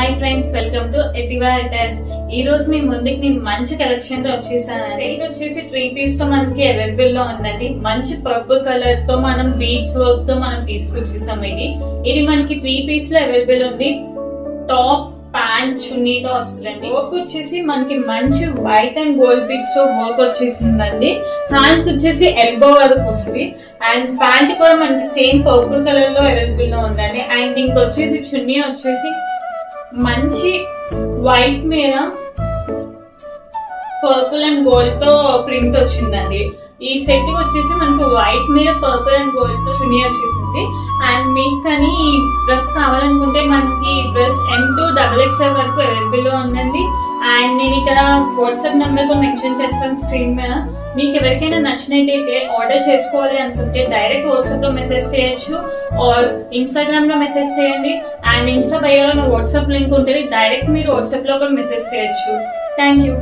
Hi friends, welcome to ఎటివా eaters. ఈ రోజు మీ ముందుకి నేను మంచి కలెక్షన్ తో వచ్చేసాను. ఇది వచ్చేసి 3 పీస్ తో మనకి అవైలబుల్ లో ఉందండి. మంచి పర్పుల్ కలర్ తో మనం బీడ్స్ వర్క్ తో మనం తీసుకొచ్చేసాం. ఇది మనకి 3 పీస్ లో అవైలబుల్ ఉంది. టాప్, ప్యాంట్, చున్నీతో వస్తుందండి. వర్క్ వచ్చేసి మనకి మంచి వైట్ అండ్ గోల్డ్ బీడ్స్ తో వర్క్ వచ్చేసిందండి. హ్యాండ్స్ వచ్చేసి ఎల్బో వరకు వస్తుంది. అండ్ ప్యాంట్ కూడా మనకి సేమ్ పర్పుల్ కలర్ లో అవైలబుల్ లో ఉందండి. అండ్ ఇంకొచ్చేసి చున్నీ వచ్చేసి మంచి వైట్ మీద పర్పుల్ అండ్ గోల్డ్ తో ప్రింట్ వచ్చిందండి. ఈ సెట్ వచ్చేసి మనకు వైట్ మీద పర్పుల్ అండ్ గోల్డ్ తో చున్నీ వచ్చేసింది. అండ్ మీకు కానీ ఈ డ్రెస్ కావాలనుకుంటే మనకి డ్రెస్ M2XXL వరకు అవైలబుల్ లో ఉందండి. అండ్ నేను ఇక్కడ వాట్సాప్ నెంబర్ తో మెన్షన్ చేస్తాను స్క్రీన్ మీద. మీకు ఎవరికైనా నచ్చినట్టయితే ఆర్డర్ చేసుకోవాలి అనుకుంటే డైరెక్ట్ వాట్సాప్ లో మెసేజ్ చేయొచ్చు ఆర్ ఇన్స్టాగ్రామ్ లో మెసేజ్ చేయండి. అండ్ ఇన్స్టా బయోలో వాట్సాప్ లింక్ ఉంటుంది, డైరెక్ట్ మీరు వాట్సాప్ లో కూడా మెసేజ్ చేయొచ్చు. Thank you.